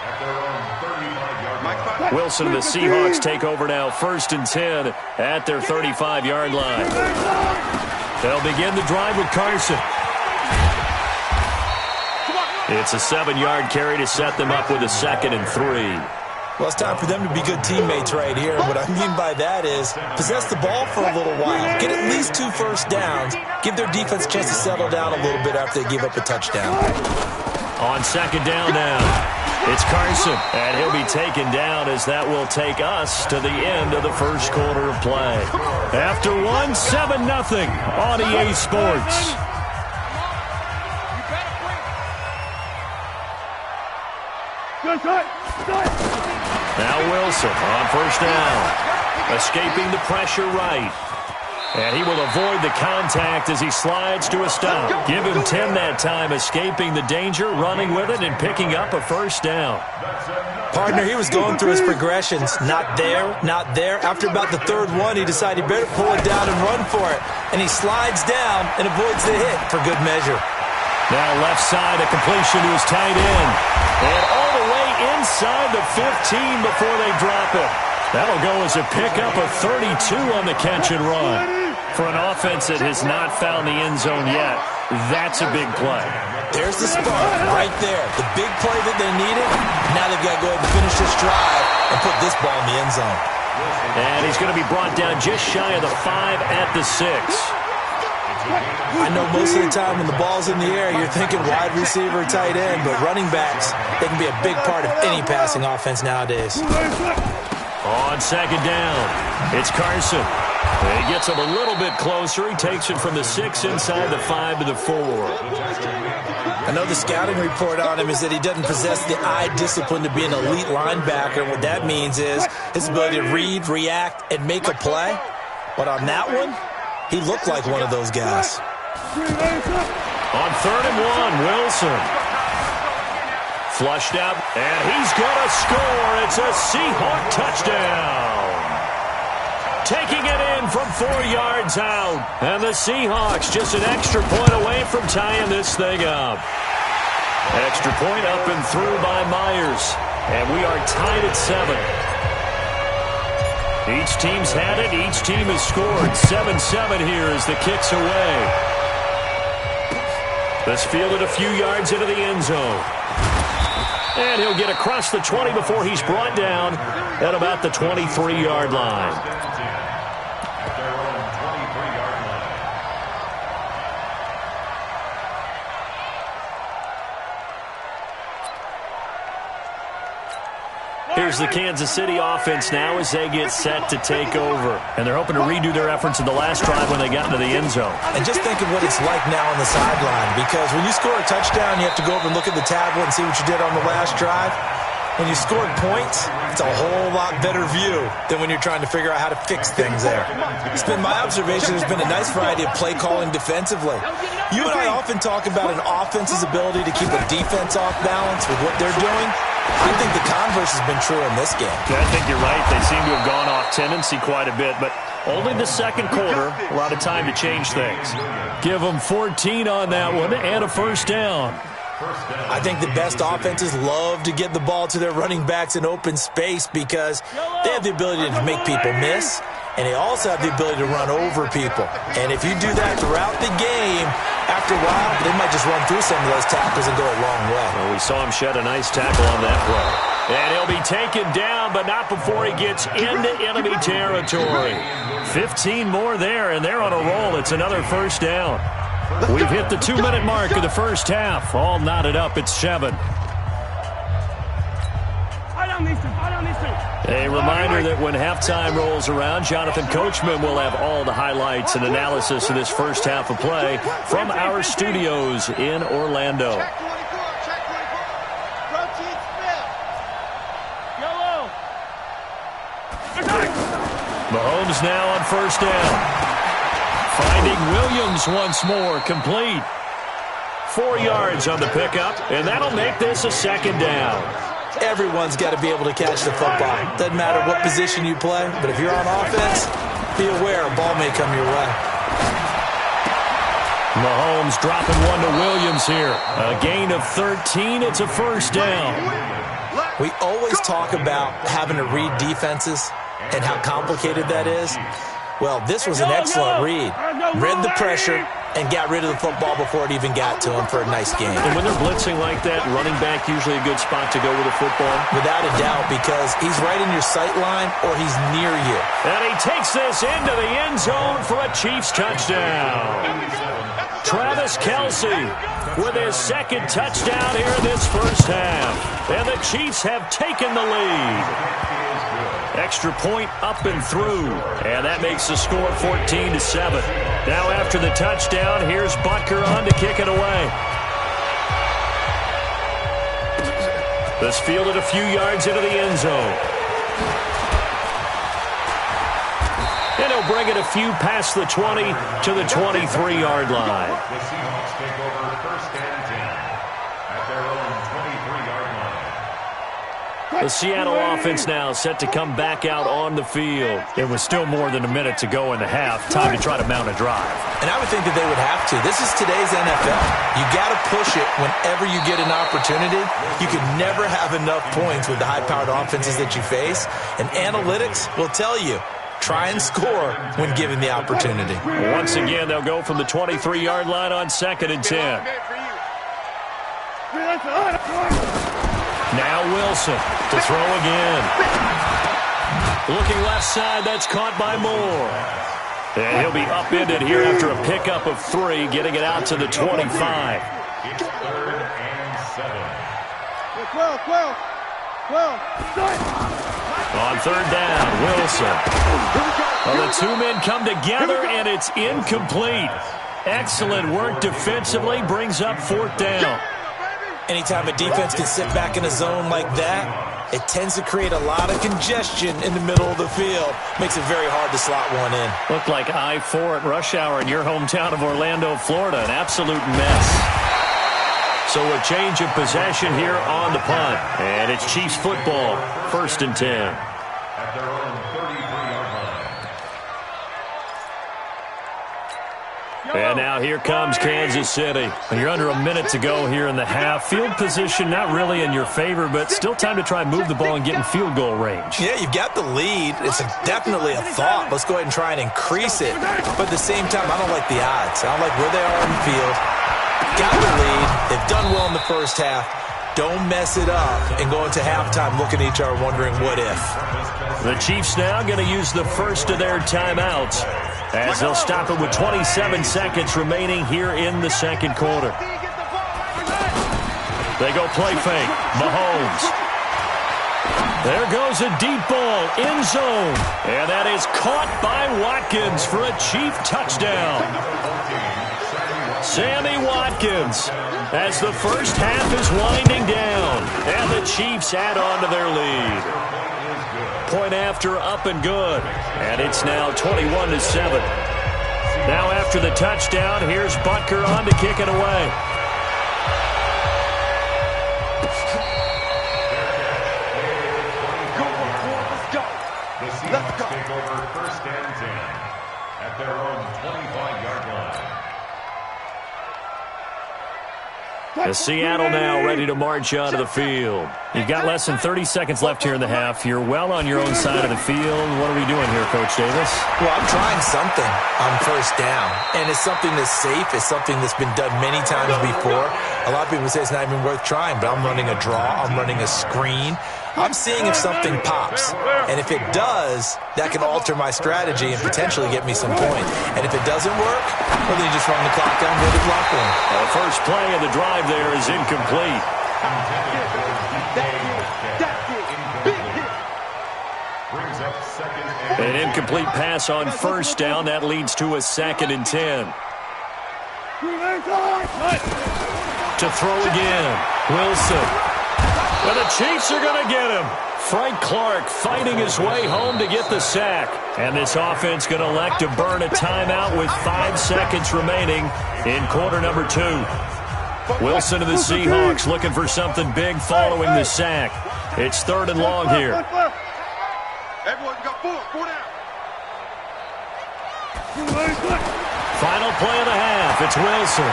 at their own 35-yard line. Wilson and the Seahawks take over now 1st and 10 at their 35-yard line. They'll begin the drive with Carson. It's a 7-yard carry to set them up with a 2nd and 3. Well, it's time for them to be good teammates right here. What I mean by that is possess the ball for a little while. Get at least 2 first downs. Give their defense a chance to settle down a little bit after they give up a touchdown. On 2nd down now, it's Carson. And he'll be taken down as that will take us to the end of the first quarter of play. After one, 7-0 on EA Sports. Now Wilson on 1st down. Escaping the pressure right. And he will avoid the contact as he slides to a stop. Give him 10 that time, escaping the danger, running with it, and picking up a 1st down. Partner, he was going through his progressions. Not there, not there. After about the 3rd one, he decided he better pull it down and run for it. And he slides down and avoids the hit for good measure. Now left side, a completion to his tight end. And all the way inside the 15 before they drop it. That'll go as a pickup of 32 on the catch and run. For an offense that has not found the end zone yet, that's a big play. There's the spark right there. The big play that they needed. Now they've got to go ahead and finish this drive and put this ball in the end zone. And he's going to be brought down just shy of the 5 at the 6. I know most of the time when the ball's in the air, you're thinking wide receiver, tight end, but running backs, they can be a big part of any passing offense nowadays. On 2nd down, it's Carson. And he gets him a little bit closer. He takes it from the 6 inside the 5 to the 4. I know the scouting report on him is that he doesn't possess the eye discipline to be an elite linebacker. What that means is his ability to read, react, and make a play. But on that one, he looked like one of those guys. On 3rd and 1, Wilson. Flushed out, and he's going to score. It's a Seahawk touchdown. Taking it in from 4 yards out. And the Seahawks just an extra point away from tying this thing up. Extra point up and through by Myers. And we are tied at 7. Each team's had it. Each team has scored. 7-7 here as the kick's away. This fielded a few yards into the end zone. And he'll get across the 20 before he's brought down at about the 23-yard line. here's the Kansas City offense now as they get set to take over. And they're hoping to redo their efforts in the last drive when they got into the end zone. And just think of what it's like now on the sideline, because when you score a touchdown, you have to go over and look at the tablet and see what you did on the last drive. When you scored points, it's a whole lot better view than when you're trying to figure out how to fix things there. It's been my observation there's been a nice variety of play calling defensively. You and I often talk about an offense's ability to keep a defense off balance with what they're doing. I think the converse has been true in this game. Yeah, I think you're right. They seem to have gone off tendency quite a bit, but only the second quarter, a lot of time to change things. Give them 14 on that one and a first down. I think the best offenses love to get the ball to their running backs in open space because they have the ability to make people miss, and they also have the ability to run over people. And if you do that throughout the game, after a while, they might just run through some of those tackles and go a long way. Well, we saw him shed a nice tackle on that play. And he'll be taken down, but not before he gets into enemy territory. 15 more there, and they're on a roll. It's another first down. We've hit the 2-minute mark of the first half. All knotted up at 7. A reminder that when halftime rolls around, Jonathan Coachman will have all the highlights and analysis of this first half of play from our studios in Orlando. Mahomes now on first down. Finding Williams once more, complete. 4 yards on the pickup, and that'll make this a second down. Everyone's got to be able to catch the football. Doesn't matter what position you play, but if you're on offense, be aware a ball may come your way. Mahomes dropping one to Williams here. A gain of 13, it's a first down. We always talk about having to read defenses and how complicated that is. Well, this was an excellent read. Read the pressure and got rid of the football before it even got to him for a nice game. And when they're blitzing like that, running back usually a good spot to go with a football? Without a doubt, because he's right in your sight line or he's near you. And he takes this into the end zone for a Chiefs touchdown. Travis Kelce with his second touchdown here in this first half. And the Chiefs have taken the lead. Extra point up and through. And that makes the score 14-7. Now after the touchdown, here's Butker on to kick it away. This fielded a few yards into the end zone. And he'll bring it a few past the 20 to the 23-yard line. The Seahawks take over first and 10 at their own 23-yard line. The Seattle offense now set to come back out on the field. It was still more than a minute to go in the half. Time to try to mount a drive. And I would think that they would have to. This is today's NFL. You got to push it whenever you get an opportunity. You can never have enough points with the high-powered offenses that you face. And analytics will tell you, try and score when given the opportunity. Once again, they'll go from the 23-yard line on 2nd and 10. Now Wilson to throw again. Looking left side, that's caught by Moore. And he'll be upended here after a pickup of 3, getting it out to the 25. It's 3rd and 7. On 3rd down, Wilson. Well, the two men come together, and it's incomplete. Excellent work defensively, brings up 4th down. Anytime a defense can sit back in a zone like that, it tends to create a lot of congestion in the middle of the field. Makes it very hard to slot one in. Looked like I-4 at rush hour in your hometown of Orlando, Florida. An absolute mess. So a change of possession here on the punt. And it's Chiefs football, 1st and 10. At their own 33-yard line. And now here comes Kansas City. And you're under a minute to go here in the half. Field position not really in your favor, but still time to try and move the ball and get in field goal range. Yeah, you've got the lead. It's definitely a thought. Let's go ahead and try and increase it. But at the same time, I don't like the odds. I don't like where they are in the field. Got the lead. They've done well in the first half. Don't mess it up and go into halftime looking at each other wondering what if. The Chiefs now going to use the first of their timeouts as they'll stop it with 27 seconds remaining here in the second quarter. They go play fake. Mahomes. There goes a deep ball, end zone. And that is caught by Watkins for a Chief touchdown. Sammy Watkins, as the first half is winding down. And the Chiefs add on to their lead. Point after, up and good. And it's now 21-7. Now after the touchdown, here's Butker on to kick it away. The Seahawks take over first and 10 at their own 25-yard line. The Seattle now ready to march onto the field. You've got less than 30 seconds left here in the half. You're well on your own side of the field. What are we doing here, Coach Davis? Well, I'm trying something on first down, and it's something that's safe. It's something that's been done many times before. A lot of people say it's not even worth trying, but I'm running a draw. I'm running a screen. I'm seeing if something pops, and if it does, that can alter my strategy and potentially get me some points. And if it doesn't work, well, then you just run the clock down, go to the locker room. The first play of the drive there is incomplete. An incomplete pass on first down. That leads to a 2nd and 10. To throw again. Wilson. And the Chiefs are going to get him. Frank Clark fighting his way home to get the sack. And this offense going to elect to burn a timeout with 5 seconds remaining in quarter number 2. Wilson to the Seahawks looking for something big following the sack. It's 3rd and long here. Everyone got 4 down. Final play of the half. It's Wilson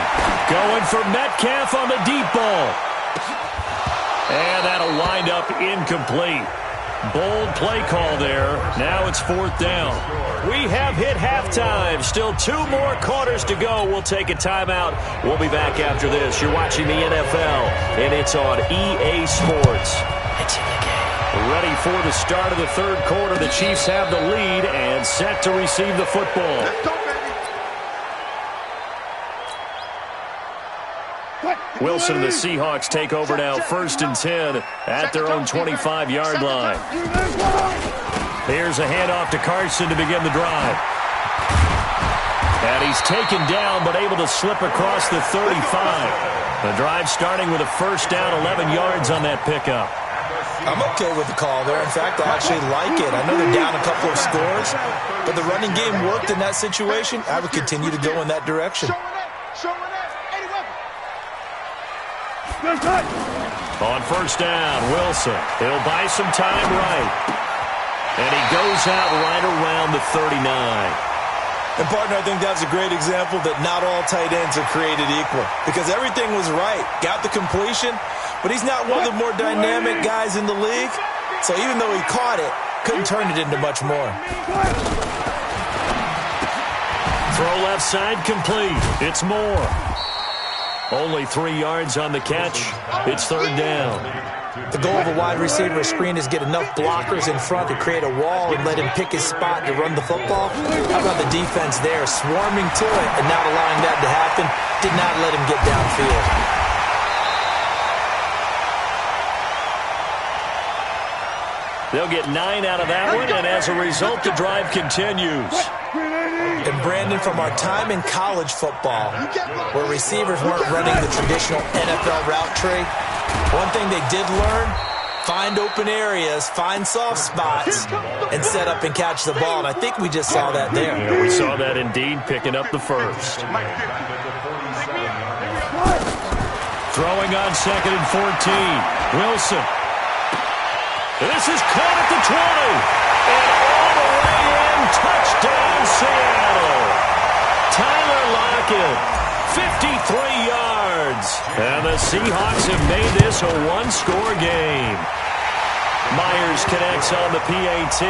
going for Metcalf on the deep ball. And that'll wind up incomplete. Bold play call there. Now it's 4th down. We have hit halftime. Still 2 more quarters to go. We'll take a timeout. We'll be back after this. You're watching the NFL, and it's on EA Sports. It's in the game. Ready for the start of the 3rd quarter. The Chiefs have the lead and set to receive the football. Wilson and the Seahawks take over now, 1st and 10 at their own 25-yard line. Here's a handoff to Carson to begin the drive. And he's taken down but able to slip across the 35. The drive starting with a first down, 11 yards on that pickup. I'm okay with the call there. In fact, I actually like it. I know they're down a couple of scores, but the running game worked in that situation. I would continue to go in that direction. On first down, Wilson. He'll buy some time right. And he goes out right around the 39. And, partner, I think that's a great example that not all tight ends are created equal. Because everything was right. Got the completion, but he's not one of the more dynamic guys in the league. So even though he caught it, couldn't turn it into much more. Throw left side complete. It's Moore. Only 3 yards on the catch. It's 3rd down. The goal of a wide receiver screen is get enough blockers in front to create a wall and let him pick his spot to run the football. How about the defense there, swarming to it and not allowing that to happen? Did not let him get downfield. They'll get 9 out of that one, and as a result, the drive continues. And, Brandon, from our time in college football, where receivers weren't running the traditional NFL route tree, one thing they did learn, find open areas, find soft spots, and set up and catch the ball. And I think we just saw that there. Yeah, we saw that indeed, picking up the first. Throwing on 2nd and 14. Wilson. This is caught at the 20. And all the way in, touchdown Seattle. Tyler Lockett, 53 yards. And the Seahawks have made this a one-score game. Myers connects on the PAT.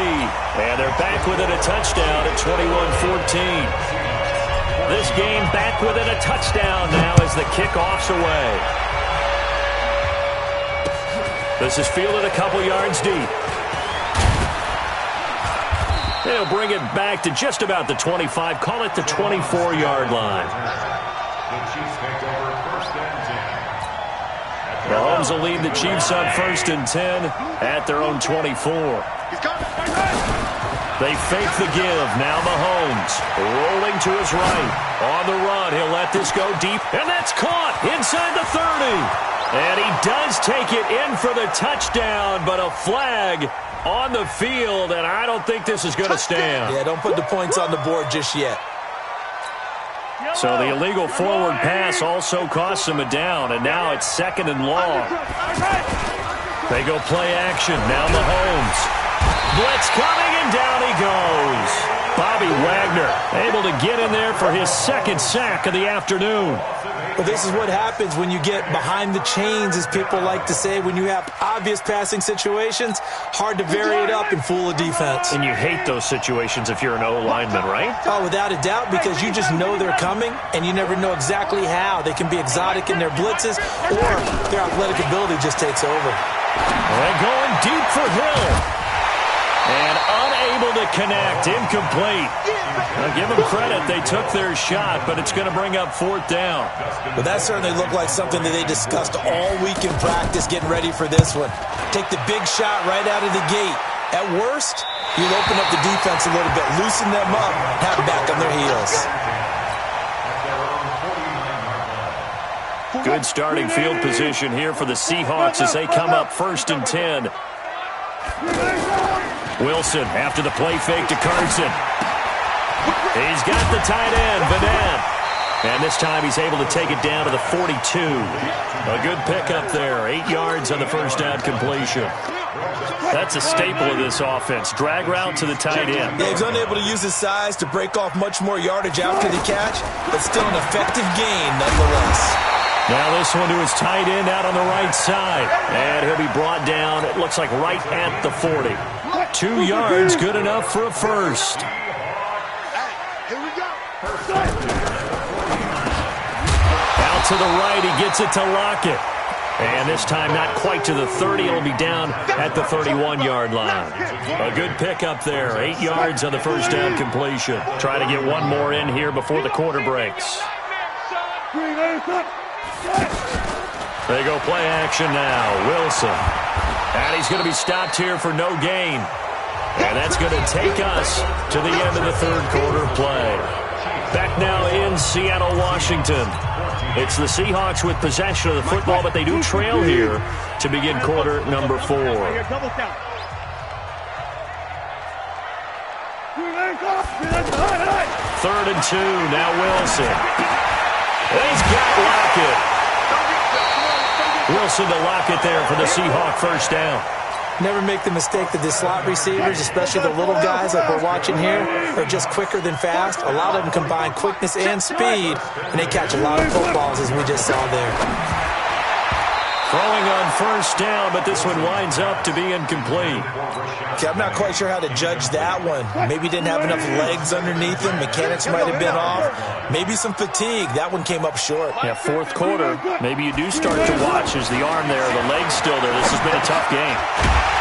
And they're back within a touchdown at 21-14. This game back within a touchdown now as the kickoff's away. This is fielded a couple yards deep. They'll bring it back to just about the 25. Call it the 24-yard line. The Chiefs take over 1st and 10. Mahomes will lead the Chiefs on 1st and 10 at their own 24. They fake the give. Now Mahomes rolling to his right. On the run, he'll let this go deep, and that's caught inside the 30. And he does take it in for the touchdown, but a flag on the field, and I don't think this is going to stand. Yeah, don't put the points on the board just yet. So the illegal forward pass also costs him a down, and now it's 2nd and long. They go play action. Now Mahomes. Blitz coming, and down he goes. Bobby Wagner able to get in there for his 2nd sack of the afternoon. Well, this is what happens when you get behind the chains, as people like to say. When you have obvious passing situations, hard to vary it up and fool a defense. And you hate those situations if you're an O-lineman, right? Oh, without a doubt, because you just know they're coming, and you never know exactly how. They can be exotic in their blitzes, or their athletic ability just takes over. And going deep for Hill. And unable to connect. Incomplete. I'll give them credit. They took their shot, but it's going to bring up 4th down. Well, that certainly looked like something that they discussed all week in practice, getting ready for this one. Take the big shot right out of the gate. At worst, you'll open up the defense a little bit, loosen them up, have them back on their heels. Good starting field position here for the Seahawks as they come up 1st and 10. Wilson after the play fake to Carson. He's got the tight end, Vanette. And this time he's able to take it down to the 42. A good pickup there. 8 yards on the first down completion. That's a staple of this offense. Drag route to the tight end. Yeah, he's unable to use his size to break off much more yardage after the catch, but still an effective gain nonetheless. Now this one to his tight end out on the right side. And he'll be brought down, it looks like right at the 40. 2 yards, good enough for a first. Here we go. Out to the right, he gets it to Lockett. And this time not quite to the 30. It'll be down at the 31-yard line. A good pickup there. 8 yards on the first down completion. Try to get one more in here before the quarter breaks. They go play action now. Wilson. And he's going to be stopped here for no gain. And that's going to take us to the end of the 3rd quarter play. Back now in Seattle, Washington. It's the Seahawks with possession of the football, but they do trail here to begin quarter number 4. 3rd and 2, now Wilson. He's got Lockett. Wilson to Lockett there for the Seahawk first down. Never make the mistake that the slot receivers, especially the little guys like we're watching here, are just quicker than fast. A lot of them combine quickness and speed, and they catch a lot of footballs, as we just saw there. Throwing on first down, but this one winds up to be incomplete. Okay, I'm not quite sure how to judge that one. Maybe didn't have enough legs underneath him. Mechanics might have been off. Maybe some fatigue. That one came up short. Yeah, 4th quarter. Maybe you do start to watch as the arm there, the leg's still there. This has been a tough game.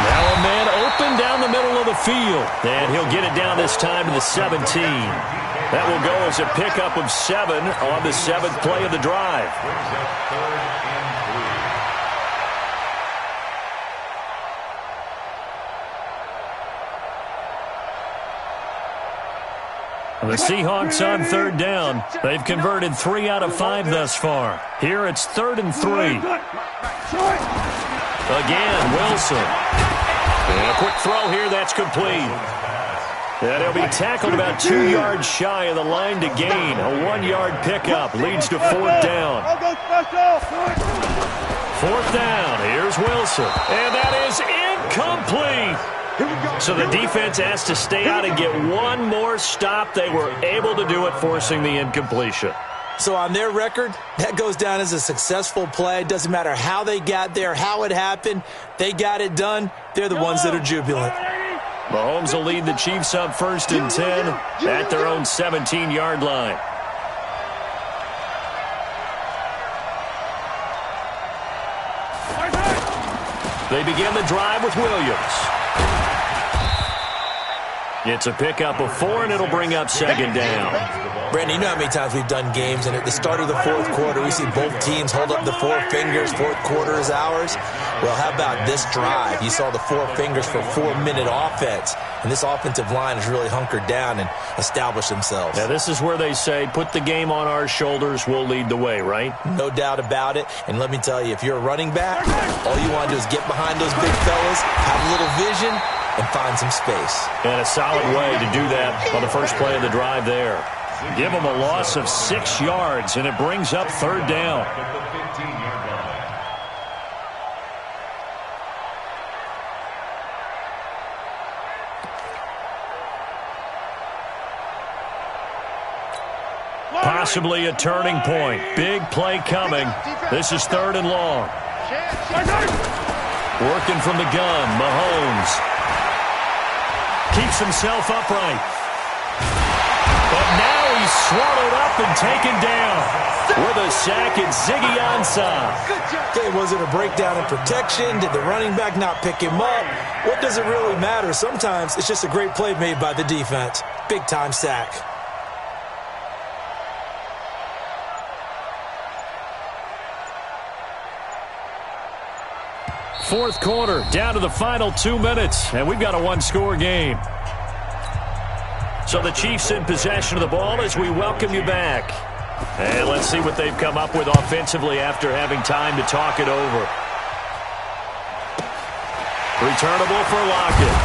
Now a man open down the middle of the field. And he'll get it down this time to the 17. That will go as a pickup of 7 on the 7th play of the drive. The Seahawks on 3rd down. They've converted 3 out of 5 thus far. Here it's 3rd and 3. Again, Wilson. And a quick throw here, that's complete. And he'll be tackled about 2 yards shy of the line to gain. A 1-yard pickup leads to 4th down. 4th down, here's Wilson. And that is incomplete. So the defense has to stay out and get one more stop. They were able to do it, forcing the incompletion. So on their record, that goes down as a successful play. It doesn't matter how they got there, how it happened. They got it done. They're the ones that are jubilant. Mahomes will lead the Chiefs up 1st and 10 at their own 17-yard line. They begin the drive with Williams. It's a pickup of 4, and it'll bring up second down. Brandon, you know how many times we've done games, and at the start of the fourth quarter, we see both teams hold up the 4 fingers, fourth quarter is ours. Well, how about this drive? You saw the 4 fingers for 4-minute offense, and this offensive line has really hunkered down and established themselves. Yeah, this is where they say, put the game on our shoulders, we'll lead the way, right? No doubt about it, and let me tell you, if you're a running back, all you want to do is get behind those big fellas, have a little vision, and find some space. And a solid way to do that on the first play of the drive there. Give them a loss of 6 yards, and it brings up third down. Possibly a turning point. Big play coming. This is 3rd and long. Working from the gun, Mahomes. Keeps himself upright. But now he's swallowed up and taken down. With a sack, it's Ziggy Ansah. Okay, was it a breakdown in protection? Did the running back not pick him up? What does it really matter? Sometimes it's just a great play made by the defense. Big-time sack. Fourth quarter, down to the final 2 minutes, and we've got a one-score game. So the Chiefs in possession of the ball as we welcome you back. And let's see what they've come up with offensively after having time to talk it over. Returnable for Lockett.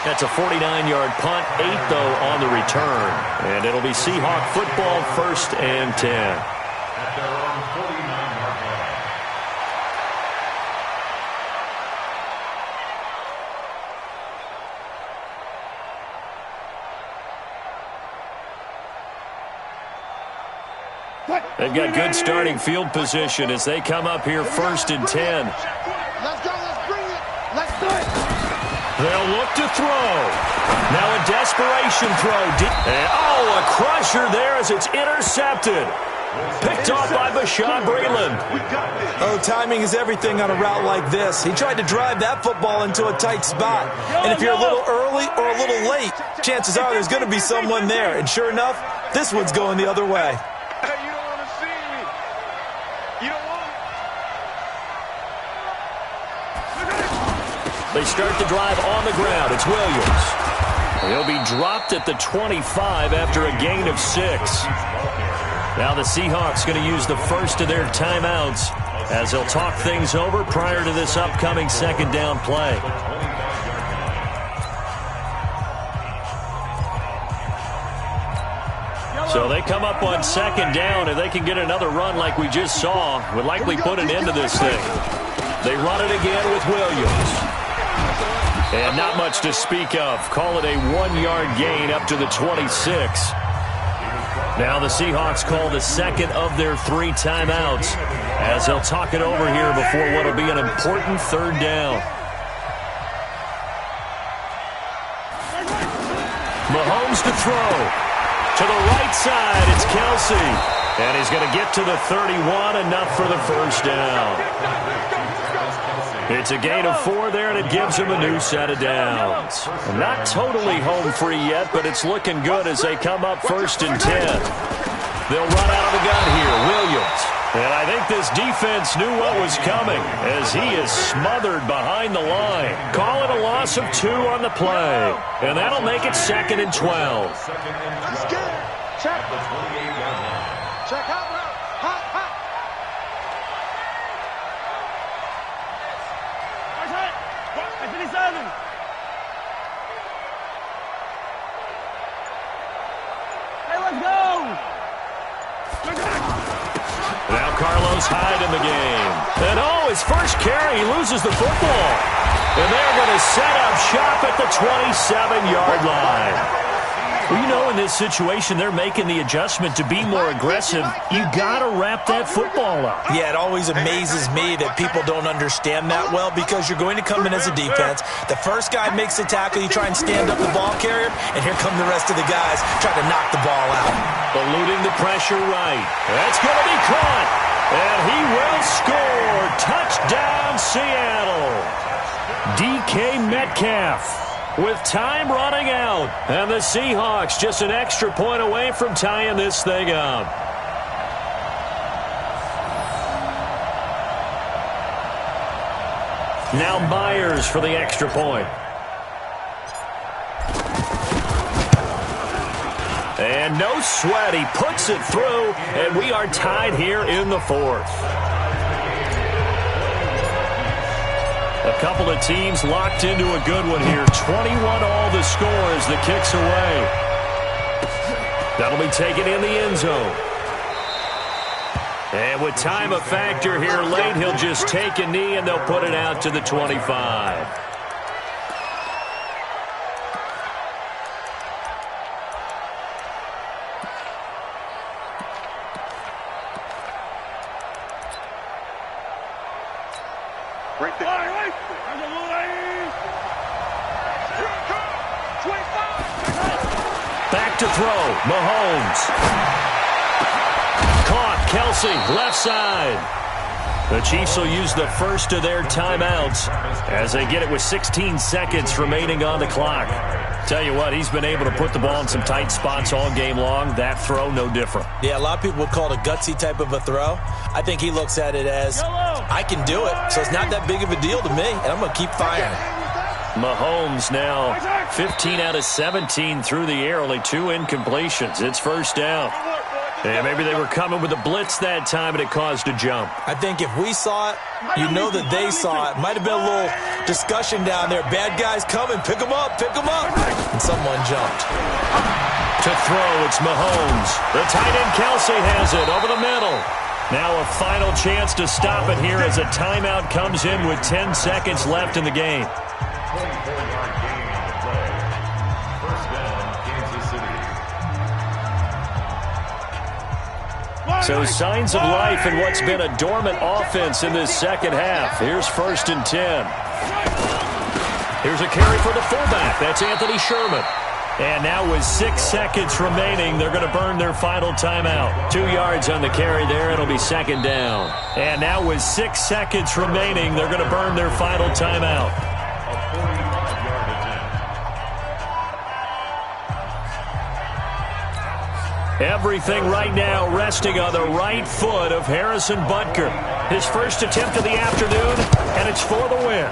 That's a 49-yard punt, 8 though on the return. And it'll be Seahawk football, 1st and 10. At their own 49-yard line. They've got good starting field position as they come up here 1st and 10. Let's go. Let's bring it. Let's do it. They'll look to throw. Now a desperation throw. A crusher there as it's intercepted. Picked off by Bashaud Breeland. Oh, timing is everything on a route like this. He tried to drive that football into a tight spot. And if you're a little early or a little late, chances are there's going to be someone there. And sure enough, this one's going the other way. You don't want to see me. You don't want They start the drive on the ground. It's Williams. He'll be dropped at the 25 after a gain of 6. Now the Seahawks going to use the first of their timeouts as they'll talk things over prior to this upcoming second down play. So they come up on second down, and they can get another run like we just saw. Would likely put an end to this thing. They run it again with Williams. And not much to speak of. Call it a 1-yard gain up to the 26. Now the Seahawks call the second of their 3 timeouts as they'll talk it over here before what will be an important third down. Mahomes to throw. To the right side, it's Kelsey. And he's going to get to the 31, enough for the first down. It's a gain of 4 there, and it gives him a new set of downs. Not totally home free yet, but it's looking good as they come up 1st and 10. They'll run out of the gun here, Williams. And I think this defense knew what was coming as he is smothered behind the line. Call it a loss of 2 on the play. And that'll make it 2nd and 12. Let's get it. Check. Check out. Hot, hot. Hey, let's go. Now Carlos Hyde in the game. And his first carry, he loses the football. And they're going to set up shop at the 27-yard line. Well, you know, in this situation, they're making the adjustment to be more aggressive. You got to wrap that football up. Yeah, it always amazes me that people don't understand that well because you're going to come in as a defense. The first guy makes the tackle, you try and stand up the ball carrier, and here come the rest of the guys trying to knock the ball out. Eluding the pressure right. That's going to be caught. And he will score. Touchdown, Seattle. DK Metcalf with time running out. And the Seahawks just an extra point away from tying this thing up. Now Myers for the extra point. And no sweat. He puts it through, and we are tied here in the fourth. A couple of teams locked into a good one here. 21 all the score as the kick's away. That'll be taken in the end zone. And with time a factor here late, he'll just take a knee and they'll put it out to the 25. Right there. Back to throw. Mahomes. Caught. Kelsey, left side. The Chiefs will use the first of their timeouts as they get it with 16 seconds remaining on the clock. Tell you what, he's been able to put the ball in some tight spots all game long. That throw, no different. Yeah, a lot of people would call it a gutsy type of a throw. I think he looks at it as, I can do it, so it's not that big of a deal to me, and I'm going to keep firing. Mahomes now 15 out of 17 through the air, only 2 incompletions. It's first down. And maybe they were coming with a blitz that time, and it caused a jump. I think if we saw it, you know that they saw it. Might have been a little discussion down there. Bad guys coming. Pick them up. Pick them up. And someone jumped. To throw, it's Mahomes. The tight end Kelsey has it over the middle. Now a final chance to stop it here as a timeout comes in with 10 seconds left in the game. 24-yard gain on the play. First down, Kansas City. So signs of life in what's been a dormant offense in this second half. Here's 1st and 10. Here's a carry for the fullback. That's Anthony Sherman. And now with 6 seconds remaining, they're going to burn their final timeout. 2 yards on the carry there. It'll be 2nd down. And now with 6 seconds remaining, they're going to burn their final timeout. A 45-yard attempt. Everything right now resting on the right foot of Harrison Butker. His first attempt of the afternoon, and it's for the win.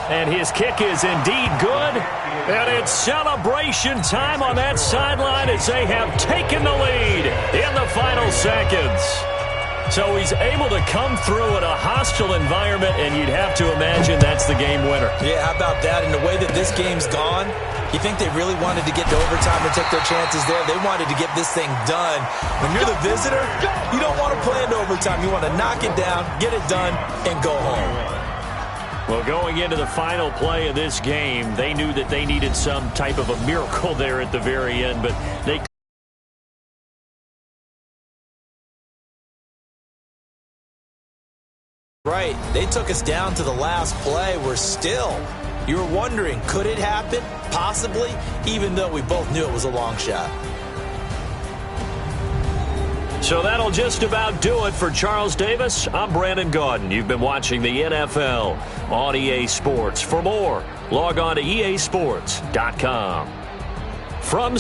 And his kick is indeed good. And it's celebration time on that sideline as they have taken the lead in the final seconds. So he's able to come through in a hostile environment, and you'd have to imagine that's the game winner. Yeah, how about that? And the way that this game's gone, you think they really wanted to get to overtime and take their chances there? They wanted to get this thing done. When you're the visitor, you don't want to play into overtime. You want to knock it down, get it done, and go home. Well, going into the final play of this game, they knew that they needed some type of a miracle there at the very end, but they Right. They took us down to the last play. We're still. You were wondering, could it happen? Possibly, even though we both knew it was a long shot. So that'll just about do it for Charles Davis. I'm Brandon Gaudin. You've been watching the NFL on EA Sports. For more, log on to easports.com. From